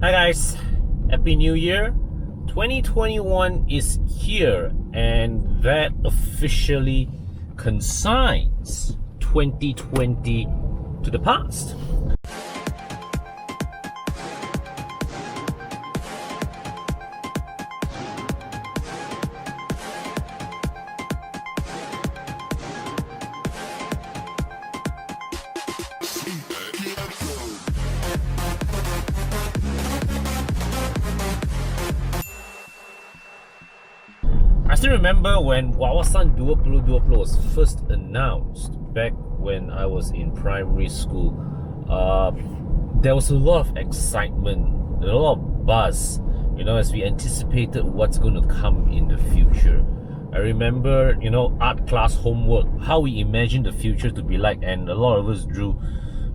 Hi guys, Happy New Year. 2021 is here, and that officially consigns 2020 to the past. I still remember when Wawasan Duoplo was first announced back when I was in primary school. There was a lot of excitement, a lot of buzz, as we anticipated what's going to come in the future. I remember, art class homework, how we imagined the future to be like, and a lot of us drew,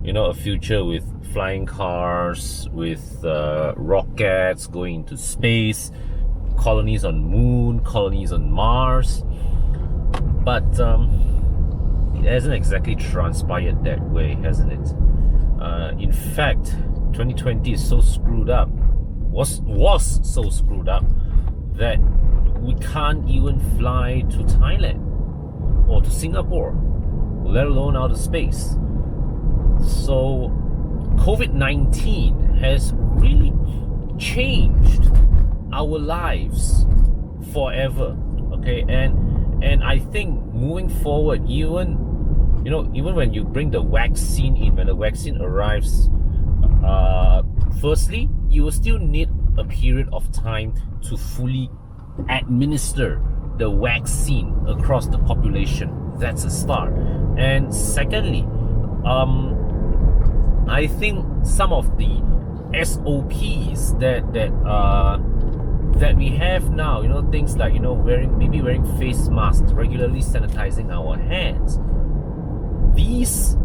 a future with flying cars, with rockets going into space, colonies on Moon, colonies on Mars. But it hasn't exactly transpired that way, hasn't it? In fact, 2020 is so screwed up, was so screwed up, that we can't even fly to Thailand or to Singapore, let alone outer space. So COVID-19 has really changed our lives forever, okay? And I think moving forward, even when you bring the vaccine in, when the vaccine arrives, firstly, you will still need a period of time to fully administer the vaccine across the population. That's a start. And secondly, I think some of the SOPs that we have now, things like wearing face masks, regularly sanitizing our hands, these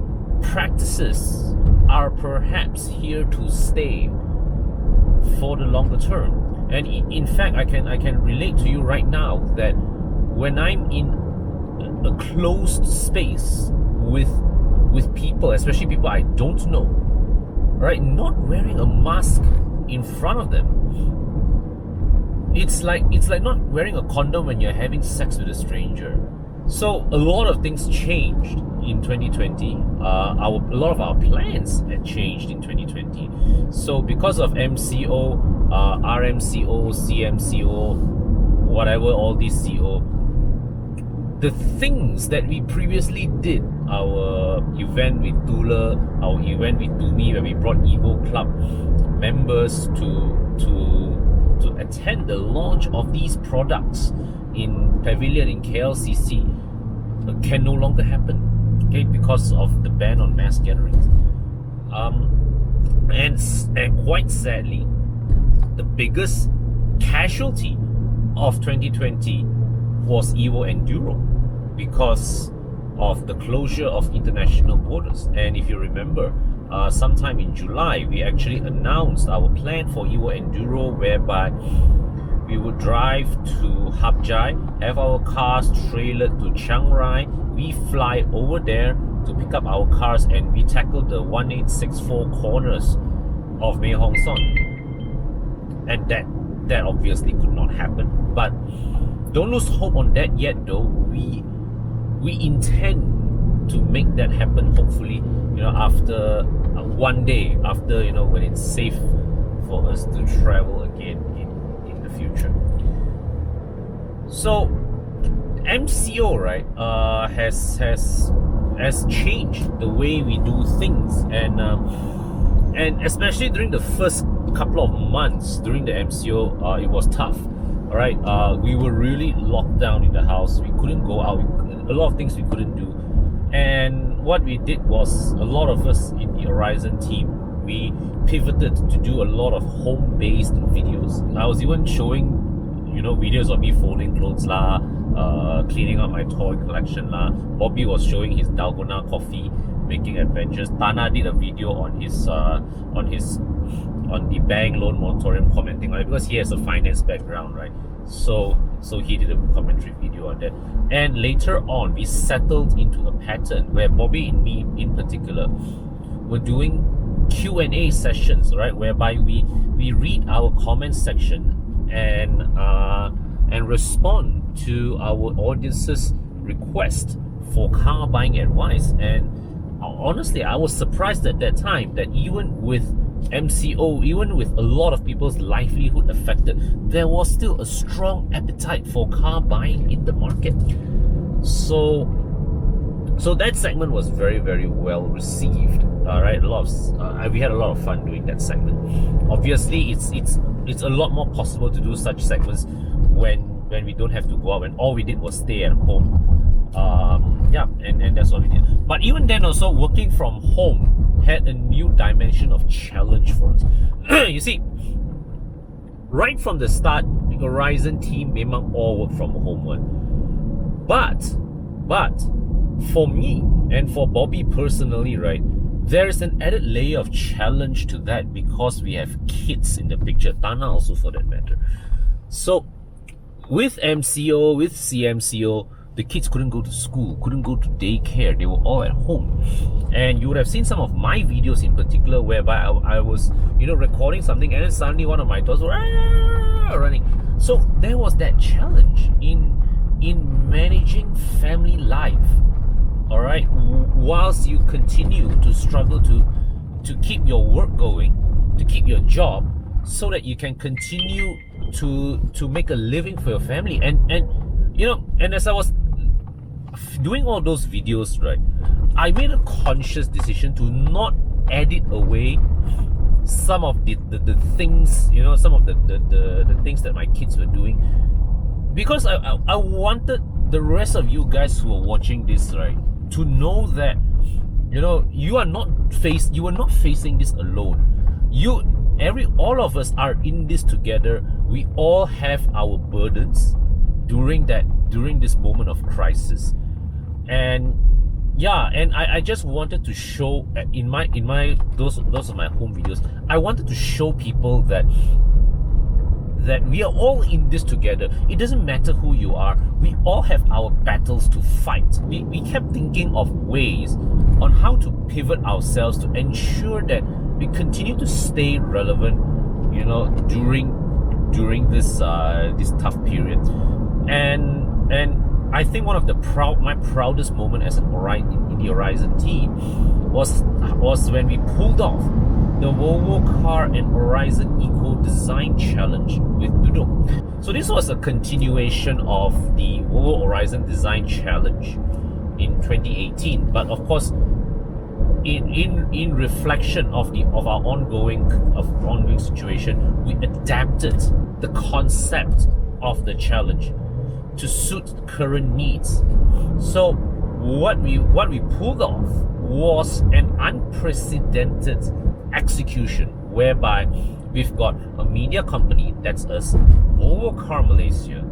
practices are perhaps here to stay for the longer term. And in fact, I can relate to you right now that when I'm in a closed space with people, especially people I don't know, right, not wearing a mask in front of them, it's like not wearing a condom when you're having sex with a stranger. So a lot of things changed in 2020. A lot of our plans had changed in 2020. So because of MCO, RMCO, CMCO, whatever, all these CO, the things that we previously did, our event with Tula, our event with Tumi, where we brought Evo Club members to attend the launch of these products in Pavilion in KLCC, can no longer happen, okay, because of the ban on mass gatherings. And quite sadly, the biggest casualty of 2020 was Evo Enduro, because of the closure of international borders. And if you remember, sometime in July, we actually announced our plan for Evo Enduro, whereby we would drive to Hap Jai, have our cars trailered to Chiang Rai, we fly over there to pick up our cars, and we tackle the 1864 corners of Mae Hong Son. And that obviously could not happen. But don't lose hope on that yet, though. We intend to make that happen, hopefully, after one day, after, when it's safe for us to travel again in the future. So MCO, right, has changed the way we do things, and especially during the first couple of months during the MCO, it was tough. All right, we were really locked down in the house. We couldn't go out. A lot of things we couldn't do. And what we did was, a lot of us in the Aurizn team, we pivoted to do a lot of home-based videos. I was even showing, videos of me folding clothes lah, cleaning up my toy collection lah. Bobby was showing his Dalgona coffee making adventures. Tana did a video on the bank loan moratorium, commenting on it, because he has a finance background, right? So he did a commentary video on that. And later on, we settled into a pattern where Bobby and me in particular were doing Q&A sessions, right, whereby we read our comment section and respond to our audience's request for car buying advice. And honestly, I was surprised at that time that even with MCO, even with a lot of people's livelihood affected, there was still a strong appetite for car buying in the market. So that segment was very, very well received. All right, we had a lot of fun doing that segment. Obviously, it's a lot more possible to do such segments when we don't have to go out, and all we did was stay at home. And that's what we did. But even then, also working from home had a new dimension of challenge for us. You see, right from the start, the Aurizn team memang all work from home one. But for me and for Bobby personally, right, there is an added layer of challenge to that because we have kids in the picture. Tana also, for that matter. So with MCO, with CMCO, the kids couldn't go to school, couldn't go to daycare. They were all at home. And you would have seen some of my videos in particular whereby I was, recording something, and then suddenly one of my dogs were running. So there was that challenge in managing family life. All right, whilst you continue to struggle to keep your work going, to keep your job, so that you can continue to make a living for your family. And as I was doing all those videos, right, I made a conscious decision to not edit away some of the things, some of the things that my kids were doing, because I wanted the rest of you guys who are watching this, right, to know that you are not facing this alone. All of us are in this together. We all have our burdens during this moment of crisis. And I just wanted to show in those of my home videos, I wanted to show people that we are all in this together. It doesn't matter who you are. We all have our battles to fight. We kept thinking of ways on how to pivot ourselves to ensure that we continue to stay relevant, during this tough period. And I think one of my proudest moment as in the Aurizn team was when we pulled off the Volvo Car and Aurizn Eco Design Challenge with Duduk. So this was a continuation of the Volvo Aurizn Design Challenge in 2018, but of course, in reflection of our ongoing situation, we adapted the concept of the challenge to suit current needs. So what we pulled off was an unprecedented execution whereby we've got a media company, that's us, Volvo Car Malaysia,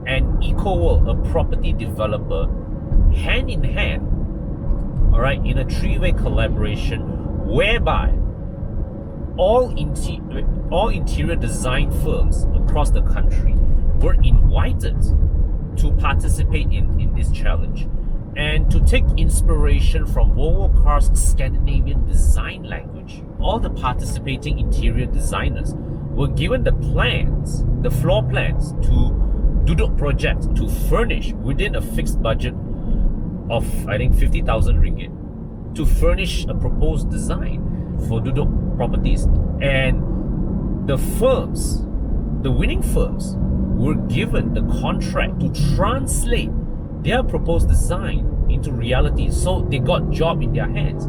and EcoWorld, a property developer, hand in hand, all right, in a three-way collaboration whereby all interior design firms across the country were invited to participate in this challenge and to take inspiration from Volvo Cars' Scandinavian design language. All the participating interior designers were given the floor plans to Duduk project to furnish within a fixed budget of, I think, 50,000 ringgit to furnish a proposed design for Duduk properties. And the winning firms were given the contract to translate their proposed design into reality. So they got job in their hands.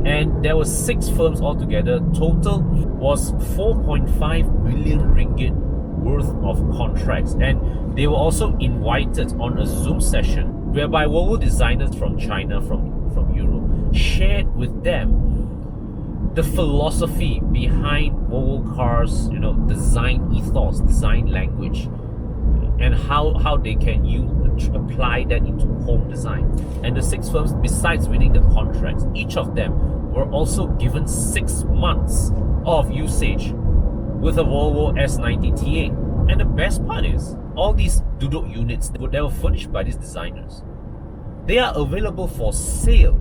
And there were 6 firms altogether. Total was 4.5 million ringgit worth of contracts. And they were also invited on a Zoom session whereby Volvo designers from China, from Europe, shared with them the philosophy behind Volvo Cars, design ethos, design language, and how they can apply that into home design. And the 6 firms, besides winning the contracts, each of them were also given 6 months of usage with a Volvo S90 T8. And the best part is, all these Duduk units that were furnished by these designers, they are available for sale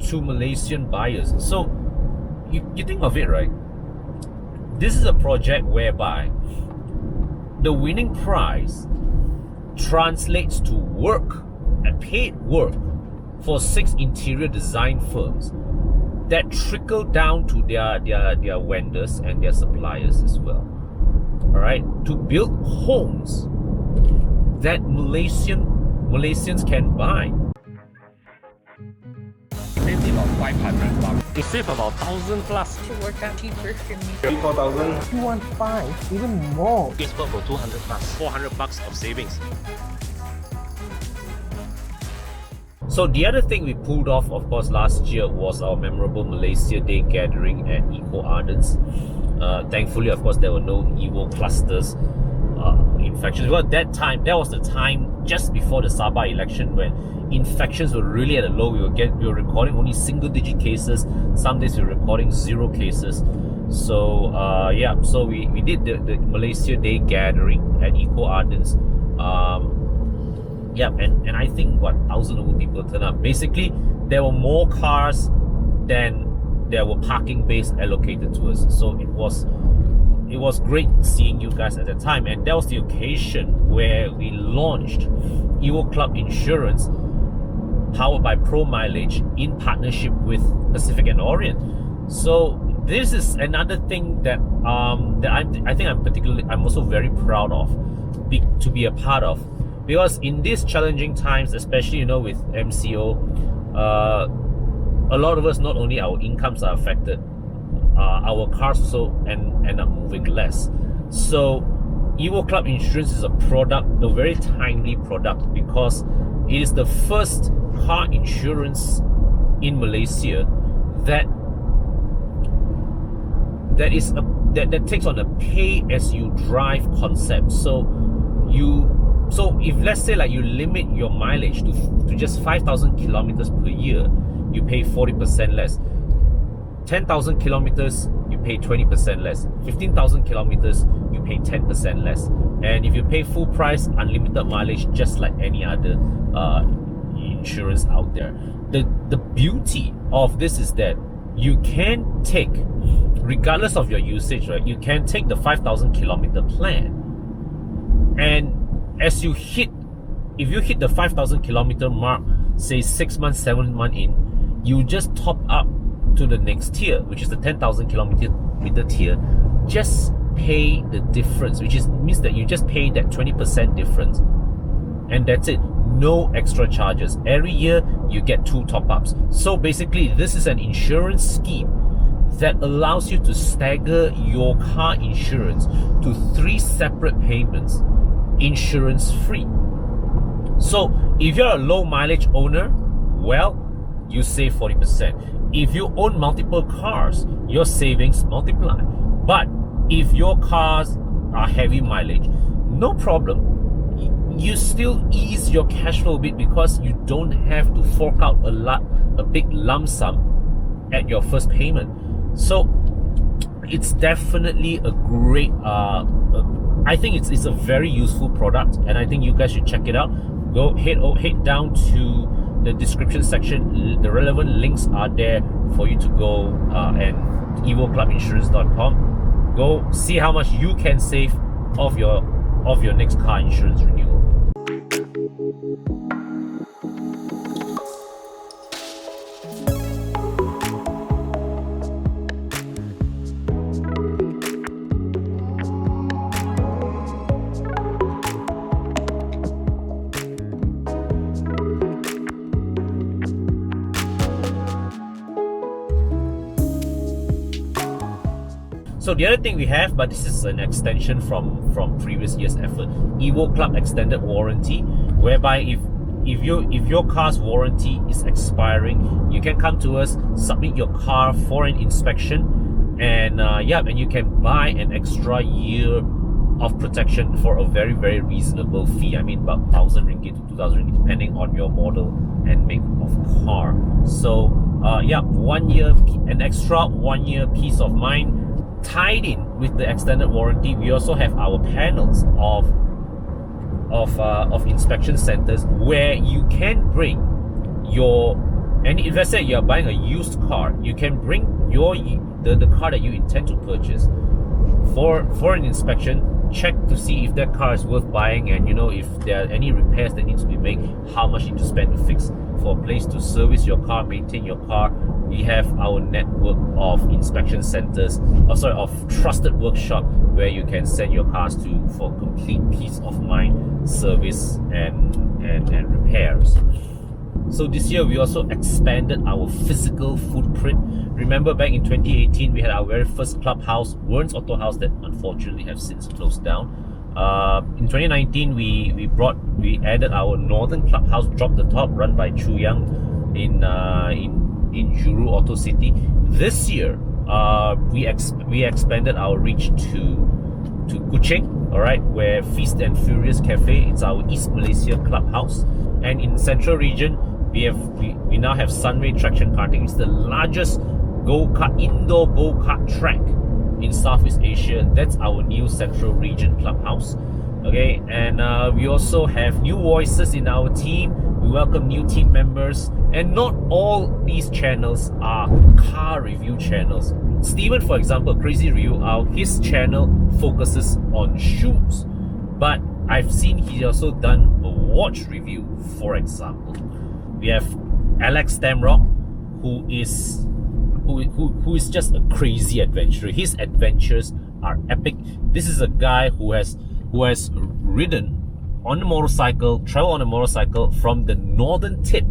to Malaysian buyers. So, you think of it, right? This is a project whereby the winning prize translates to work and paid work for 6 interior design firms that trickle down to their vendors and their suppliers as well. All right, to build homes that Malaysians can buy. Save about 500 bucks. You save about 1,000 plus. To work out cheaper for me. 4,000. 215, even more. Facebook for 200 plus. 400 bucks of savings. So the other thing we pulled off, of course, last year was our memorable Malaysia Day gathering at aurizn. Thankfully, of course, there were no Evo clusters infections. Well, that was the time just before the Sabah election when infections were really at a low. We were recording only single-digit cases. Some days we were recording 0 cases. So yeah, so we did the Malaysia Day gathering at aurizn. Yeah, and I think 1,000 over people turned up. Basically, there were more cars than there were parking bays allocated to us. So it was great seeing you guys at the time, and that was the occasion where we launched Evo Club Insurance, powered by Pro Mileage in partnership with Pacific and Orient. So this is another thing that I'm also very proud of to be a part of. Because in these challenging times, especially with MCO, a lot of us, not only our incomes are affected, our cars also end up moving less. So Evo Club Insurance is a very timely product, because it is the first car insurance in Malaysia that takes on a pay-as-you-drive concept. So if, let's say, like, you limit your mileage to just 5,000 kilometers per year, you pay 40% less. 10,000 kilometers, you pay 20% less. 15,000 kilometers, you pay 10% less. And if you pay full price, unlimited mileage, just like any other insurance out there. The beauty of this is that you can take, regardless of your usage, right? You can take the 5,000 kilometer plan, and if you hit the 5,000 kilometer mark, say 6 months, 7 months in, you just top up to the next tier, which is the 10,000 kilometer tier. Just pay the difference, which means that you just pay that 20% difference, and that's it. No extra charges. Every year you get 2 top-ups. So basically, this is an insurance scheme that allows you to stagger your car insurance to 3 separate payments, insurance free. So if you're a low mileage owner, well, you save 40%. If you own multiple cars, your savings multiply. But if your cars are heavy mileage, no problem. You still ease your cash flow a bit, because you don't have to fork out a big lump sum at your first payment. So it's definitely a great I think it's a very useful product, and I think you guys should check it out. Head down to the description section. The relevant links are there for you to go, and evoclubinsurance.com. Go see how much you can save of your next car insurance renewal. So the other thing we have, but this is an extension from previous year's effort, Evo Club Extended Warranty, whereby if your car's warranty is expiring, you can come to us, submit your car for an inspection, and and you can buy an extra year of protection for a very, very reasonable fee. I mean, about 1,000 ringgit to 2,000 ringgit, depending on your model and make of car. So 1 year, an extra 1 year peace of mind. Tied in with the extended warranty, we also have our panels of inspection centers, where you can bring your And if let's say you're buying a used car, you can bring the car that you intend to purchase for an inspection, check to see if that car is worth buying, and if there are any repairs that need to be made, how much you need to spend to fix, for a place to service your car, maintain your car. We have our network of inspection centers, of trusted workshop where you can send your cars to for complete peace of mind service and repairs. So this year we also expanded our physical footprint. Remember back in 2018 we had our very first clubhouse, Wern's Auto House, that unfortunately have since closed down. In 2019 we added our northern clubhouse, Drop the Top, run by Chu Yang in Juru Auto City. This year we expanded our reach to Kuching, alright, where Feast and Furious Cafe, it's our East Malaysia clubhouse. And in Central Region we now have Sunway Traction Karting. It's the largest indoor go-kart track in Southeast Asia. That's our new Central Region clubhouse. Okay, and we also have new voices in our team. We welcome new team members, and not all these channels are car review channels. Steven, for example, Crazy Review, his channel focuses on shoes, but I've seen he also done a watch review, for example. We have Alex Stamrock, who is just a crazy adventurer. His adventures are epic. This is a guy who has ridden on a motorcycle, traveled on a motorcycle from the northern tip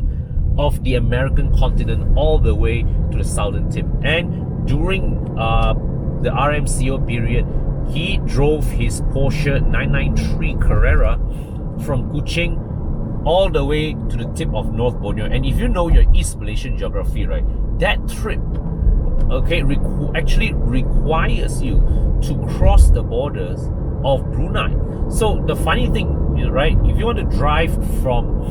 of the American continent all the way to the southern tip. And during the RMCO period, he drove his Porsche 993 Carrera from Kuching all the way to the tip of North Borneo. And if you know your East Malaysian geography, right, that trip, okay, actually requires you to cross the borders of Brunei. So the funny thing, right, if you want to drive from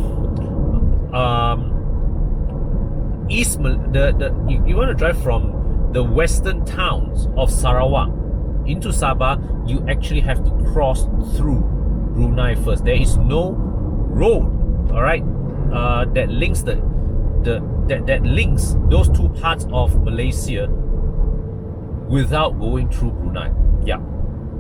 you want to drive from the western towns of Sarawak into Sabah, you actually have to cross through Brunei first. There is no road, all right, that links that links those two parts of Malaysia without going through Brunei. Yeah.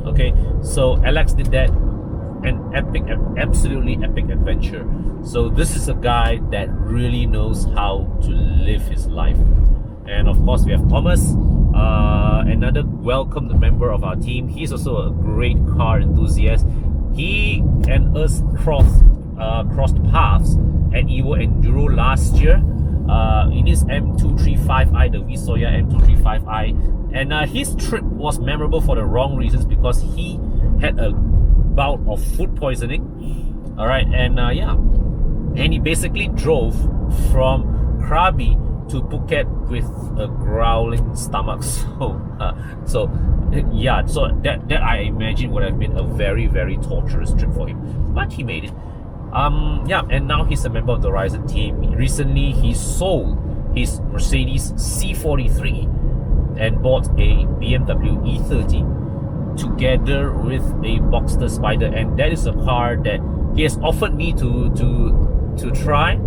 Okay, so Alex did that, an absolutely epic adventure. So this is a guy that really knows how to live his life. And of course we have Thomas, another welcomed member of our team. He's also a great car enthusiast. He and us crossed paths at Evo Enduro last year in his M235i, the Visoya M235i. And his trip was memorable for the wrong reasons, because he had a bout of food poisoning. All right, and and he basically drove from Krabi to Phuket with a growling stomach. So that I imagine would have been a very, very torturous trip for him, but he made it. And now he's a member of the Aurizn team. Recently, he sold his Mercedes C43 and bought a BMW E30 together with a Boxster Spider, and that is a car that he has offered me to try,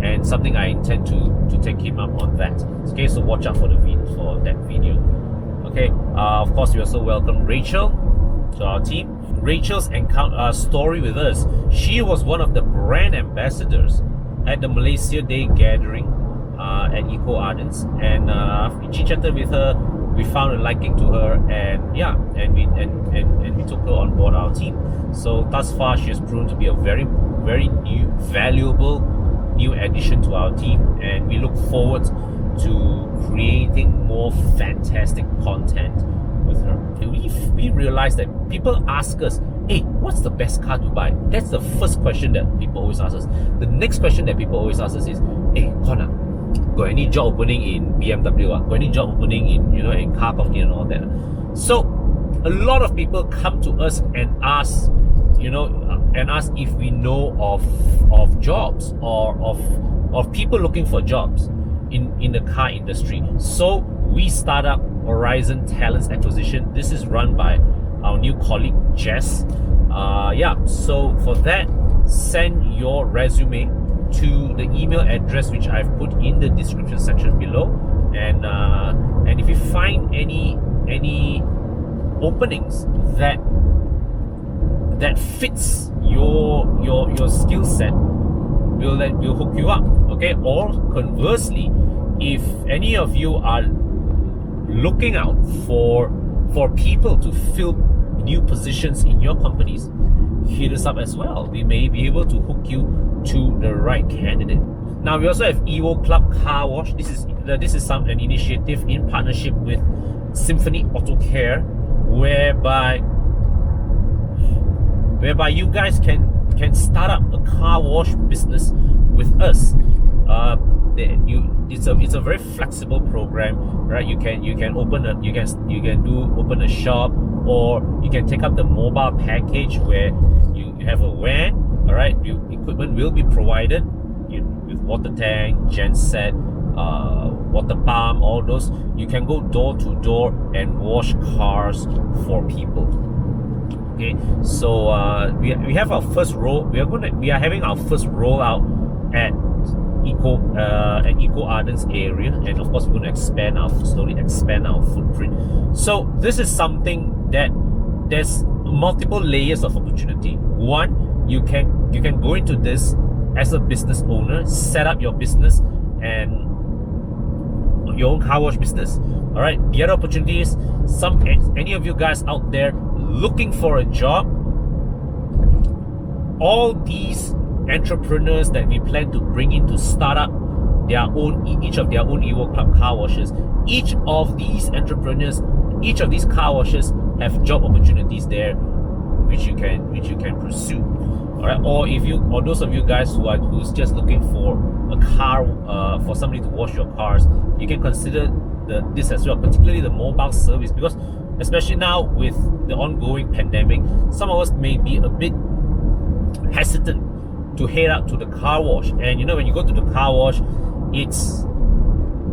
and something I intend to take him up on that. Okay, so watch out for that video. Okay, of course we also welcome Rachel to our team. Rachel's story with us: she was one of the brand ambassadors at the Malaysia Day gathering at Eco Ardens, and we chit-chatted with her. We found a liking to her, and we took her on board our team. So thus far, she has proven to be a very, very valuable new addition to our team, and we look forward to creating more fantastic content with her. We realized that people ask us, hey, what's the best car to buy? That's the first question that people always ask us. The next question that people always ask us is, hey, Connor, got any job opening in BMW? Got any job opening in car coffee and all that? So a lot of people come to us and ask, if we know of jobs or of people looking for jobs in the car industry. So we start up Aurizn Talents Acquisition. This is run by our new colleague Jess. So for that, send your resume to the email address which I've put in the description section below, and if you find any openings that fits your skill set, we'll hook you up, okay? Or conversely, if any of you are looking out for people to fill new positions in your companies, hit us up as well. We may be able to hook you to the right candidate. Now we also have Evo Club Car Wash. This is an initiative in partnership with Symphony Auto Care, whereby you guys can start up a car wash business with us. It's a very flexible program, right? You can open a shop, or you can take up the mobile package where you have a van. All right, equipment will be provided with water tank, genset, water pump, all those. You can go door to door and wash cars for people. Okay, so we have our first roll. We are having our first rollout at aurizn area, and of course we're going to slowly expand our footprint. So this is something that there's multiple layers of opportunity. One, you can go into this as a business owner, set up your business and your own car wash business. All right, the other opportunity is any of you guys out there looking for a job. All these entrepreneurs that we plan to bring in to start up each of their own Evo Club car washes, each of these entrepreneurs, each of these car washes have job opportunities there which you can pursue. All right, or those of you guys who's just looking for a car, for somebody to wash your cars, you can consider this as well, particularly the mobile service, because especially now with the ongoing pandemic, some of us may be a bit hesitant to head out to the car wash. And when you go to the car wash, it's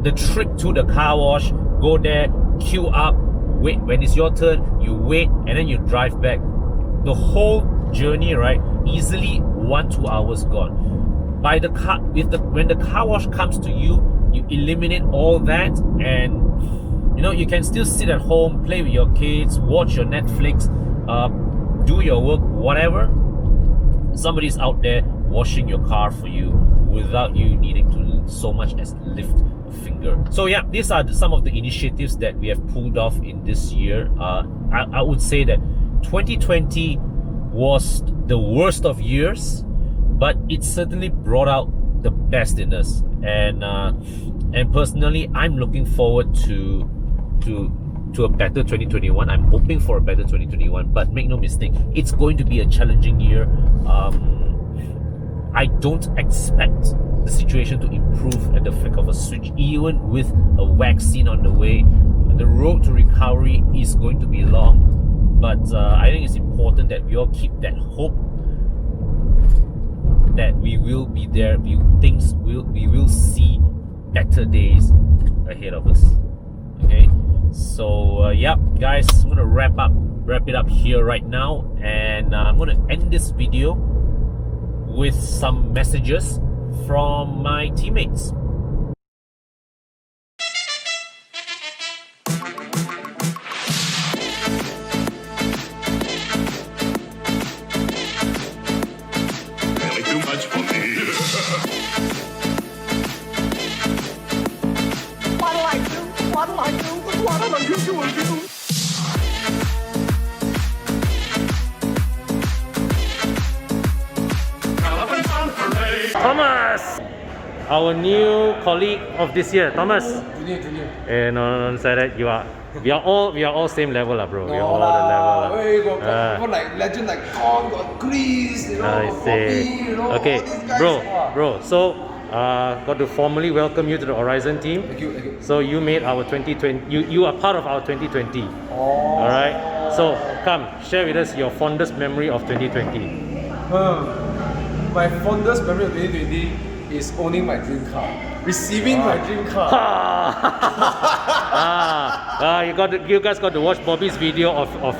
the trick to the car wash. Go there, queue up, wait. When it's your turn, you wait, and then you drive back. The whole journey, right, easily 1-2 hours gone. When the car wash comes to you, you eliminate all that, and you can still sit at home, play with your kids, watch your Netflix, do your work, whatever. Somebody's out there washing your car for you without you needing to so much as lift a finger. So yeah, these are some of the initiatives that we have pulled off in this year. I would say that 2020 was the worst of years, but it certainly brought out the best in us. And personally, I'm looking forward to a better 2021. I'm hoping for a better 2021, but make no mistake, it's going to be a challenging year. I don't expect the situation to improve at the flick of a switch, even with a vaccine on the way. The road to recovery is going to be long, but I think it's important that we all keep that hope that we will be there. We will see better days ahead of us. Okay, so yeah, guys, I'm gonna wrap it up here right now, and I'm gonna end this video with some messages from my teammates. Really too much for me. What'll I do? What'll I do? What'll you do? Thomas, our new colleague of this year. Thomas. Junior. No, that we are all same level, bro. We are all the level. Hey, got people like legend like Con, got Chris, I see. Bobby, Okay, all these guys. bro. So, got to formally welcome you to the Aurizn team. Thank you. So you made our 2020. You are part of our 2020. All right. So come share with us your fondest memory of 2020. My fondest memory of 2020 is owning my dream car, receiving my dream car. You guys got to watch Bobby's video of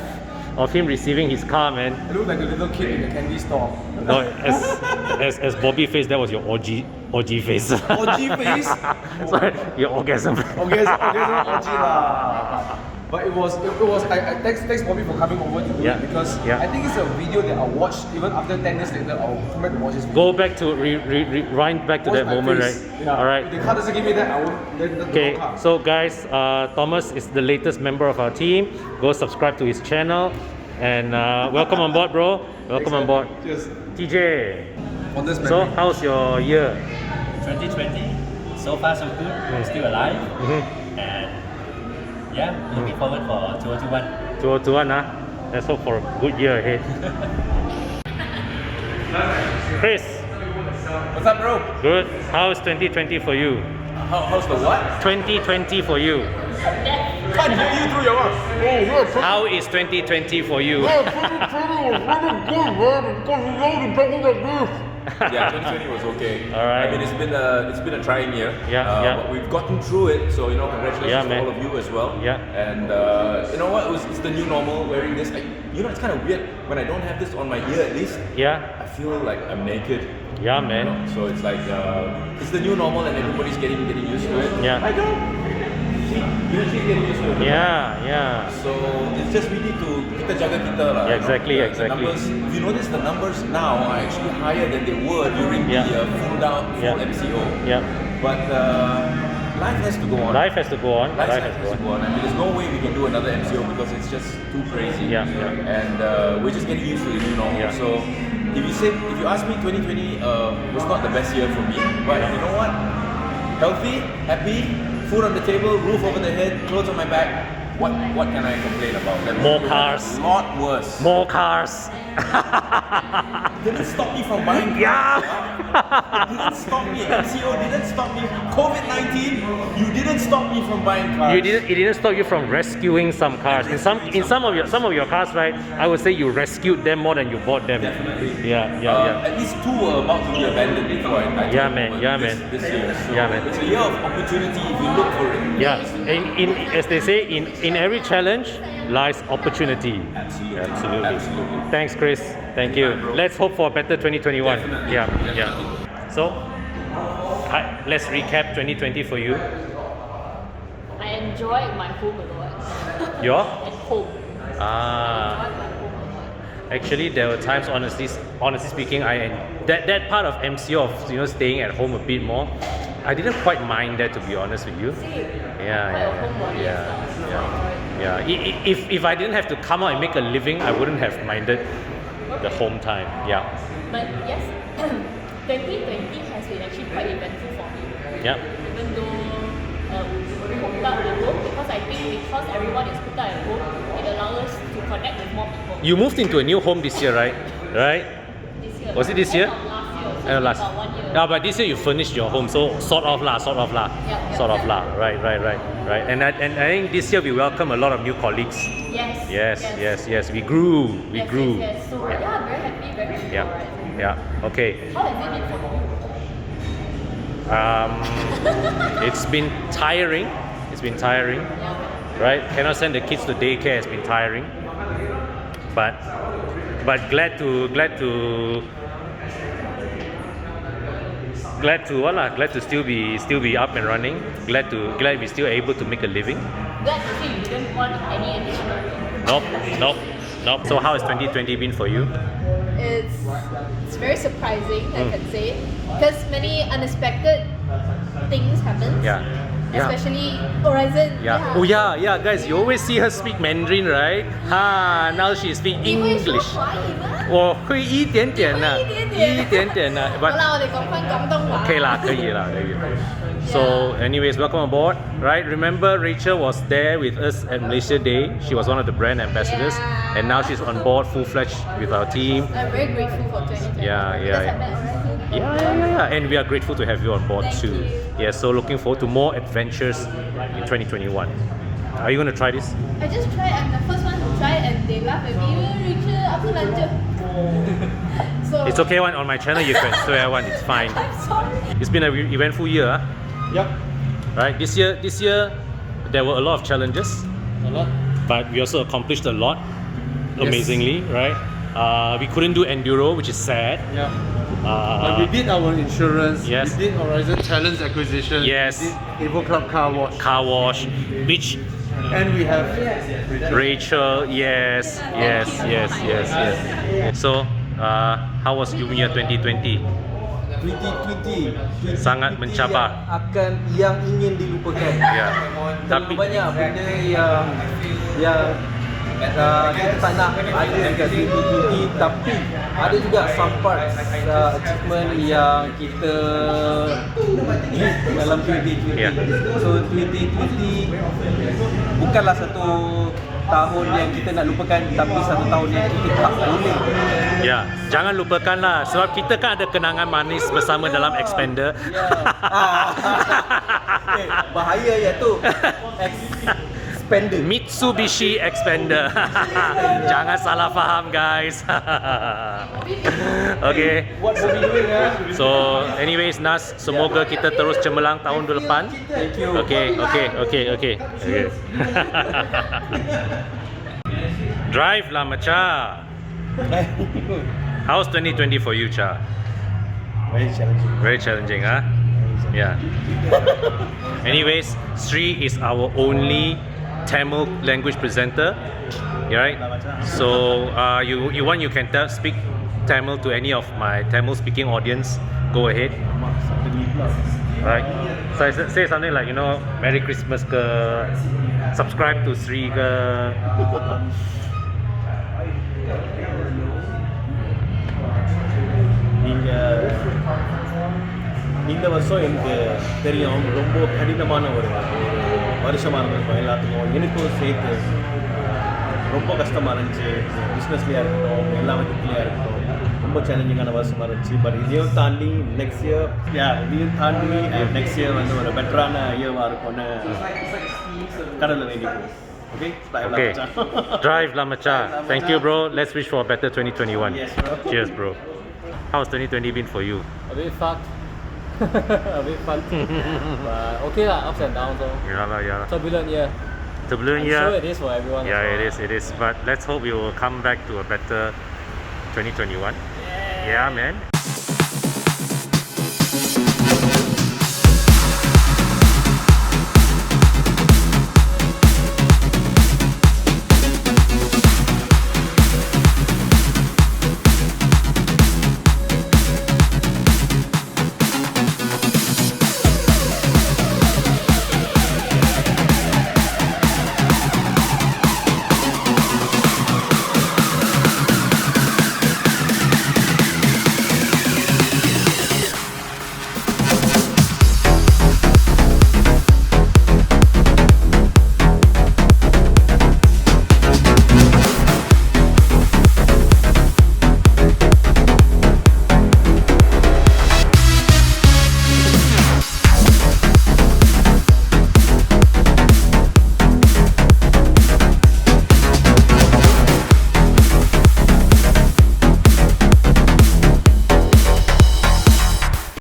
of him receiving his car, man. I look like a little kid in a candy store. No, as Bobby face, that was your orgy face. OG face? Sorry, your orgasm. Orgasm OG lah. But it was I thanks Bobby for coming over to do it because I think it's a video that I'll watch even after 10 years later. I'll come back to watch this video. Go back to rewind back to Watch that my moment, face. right? Yeah. All right. If the car doesn't give me that, I won't. Okay, so guys, Thomas is the latest member of our team. Go subscribe to his channel and welcome on board, bro. Welcome on board. Cheers. TJ. Fondest So, memory. how's your year? 2020, so far so good. Still alive, and yeah, looking forward for 2021. 2021, huh? Let's hope for a good year ahead. Chris, What's up, bro? good. How's 2020 for you? How's the what? 2020 for you. Can't hear you through your mouth. How is 2020 for you? Yeah, 2020 was okay. All right. I mean, it's been a trying year. Yeah. But we've gotten through it. So congratulations Yeah, to man. all of you as well. Yeah. And you know what? It's the new normal. Wearing this, it's kind of weird when I don't have this on my ear. At least Yeah, I feel like I'm naked. yeah, You man. know? So it's like it's the new normal, and everybody's getting used to it. Yeah. I don't. She's getting used to it. Yeah. So it's just we need to kita jaga kita lah. Yeah, exactly, The exactly. numbers, if you notice, the numbers now are actually higher than they were during Yeah. the full Yeah. MCO. Yeah. But life has to go on. Life has to go on. Life has to go on. I mean, there's no way we can do another MCO because it's just too crazy. Yeah. And we're just getting used to the new normal. Yeah. So if you ask me, 2020 was not the best year for me. But you know what? Healthy, happy, food on the table, roof over the head, clothes on my back. What can I complain about? More cars. A lot worse. More cars. Didn't stop me from buying cars. Yeah. It didn't stop me. MCO didn't stop me. COVID-19, you didn't stop me from buying cars. It didn't stop you from rescuing some cars. In some of your cars, right? I would say you rescued them more than you bought them. Definitely. Yeah. At least two were about to be abandoned before I Yeah, took man. over Yeah, this, man. This year. So Yeah, man. It's a year of opportunity if you look for it. Yeah. As they say, in every challenge lies opportunity. Absolutely. Thanks, Chris. Thank you. Let's hope for a better 2021. Definitely. Yeah. So, let's recap 2020 for you. I enjoyed my home a lot. Your? At home. Ah. I enjoyed my home a lot. Actually, there were times, honestly speaking, that part of MCO of staying at home a bit more, I didn't quite mind that, to be honest with you. Yeah. If I didn't have to come out and make a living, I wouldn't have minded the home time. Yeah. But yes, 2020 has been actually quite eventful for me. Yeah. Even though we hooked up at home, because I think because everyone is hooked up at home, it allows us to connect with more people. You moved into a new home this year, right? This year. Was it this year? End of last year. So End of it's last. about 1 year. Yeah, but this year you furnished your home, so sort of lah. Yeah. Right. And I think this year we welcome a lot of new colleagues. Yes. We grew. Yes. So very happy. Yeah. Okay. How has it been for you? It's been tiring. Yeah. Right? Cannot send the kids to daycare. It's been tiring. But glad to still be up and running. Glad we're still able to make a living. Glad to see you didn't want any additional. Nope. So how has 2020 been for you? It's very surprising, I can say, because many unexpected things happen. Yeah. Especially Aurizn. Yeah. Oh yeah, guys. You always see her speak Mandarin, right? Now she speak 你会说 English. 华语吗？我会一点点呢，一点点好 But 啦，我哋講返廣東話。 okay 啦，可以。So, anyways, welcome aboard. Right? Remember, Rachel was there with us at Malaysia Day. She was one of the brand ambassadors, Yeah. and now she's on board full-fledged with our team. I'm very grateful for 2020. Yeah. Because I met Aurizn. Yeah. And we are grateful to have you on board Thank too. you. Yeah. So, looking forward to more adventures in 2021. Are you going to try this? I just tried. I'm the first one to try, and they laugh at me. Rachel, apa lanjut? So It's okay. On my channel, you can swear one. It's fine. I'm sorry. It's been an eventful year. Huh? Yep. Right? This year, there were a lot of challenges, A lot. but we also accomplished a lot. amazingly, right? We couldn't do enduro, which is sad. Yeah. But we did our insurance. Yes. We did Aurizn talent acquisition. Yes. We did Evo Club car wash. Car wash, which And we have Rachel, yes. So, how was your year 2020? 2020 Sangat mencabar. akan yang ingin dilupakan. Ya. Terlalu Tapi banyak benda yang kita tak nak ada dekat 2020, tapi ada juga some parts achievement yang kita hit dalam 2020. Ya. So 2020 bukanlah satu tahun yang kita nak lupakan, tapi satu tahun yang kita tak boleh. ya, jangan lupakanlah sebab kita kan ada kenangan manis bersama dalam Expander. Bahaya ya tu. Expander. Mitsubishi Expander. Jangan salah faham guys. Okay. What will we doing So anyways Nas, semoga kita terus cemerlang tahun depan. Thank you. Okay. Drive lah Macha. How's 2020 for you, Cha? Very challenging. Very challenging, huh? Yeah. Anyways, Sri is our only Tamil language presenter, right? So you can speak Tamil to any of my Tamil speaking audience. Go ahead. Right. So say something like, Merry Christmas ke, subscribe to Sri ke. இந்த வருஷம் எனக்கு தெரியும் ரொம்ப கடினமான ஒரு வருஷமாக இருந்திருக்கும் எல்லாத்துக்கும். எனக்கும் சேர்த்து ரொம்ப கஷ்டமாக இருந்துச்சு. பிஸ்னஸ்லேயா இருக்கட்டும், எல்லா விதத்துலையாக இருக்கட்டும், ரொம்ப சேலஞ்சிங்கான வருஷமாக இருந்துச்சு. பட் இதையும் தாண்டி நெக்ஸ்ட் இயர் வந்து ஒரு பெட்டரான இயர்வாக இருக்கும்னு கடவுளை வேண்டிக்குவோம். Okay? Drive lah Macha. Thank you bro. Let's wish for a better 2021. Yes, bro. Cheers bro. How's 2020 been for you? A bit fucked. A bit fucked. But okay lah, ups and downs. Yeah. Turbulent year. Turbulent I'm year. sure it is for everyone. Yeah, it is. But let's hope we will come back to a better 2021. Yeah, man.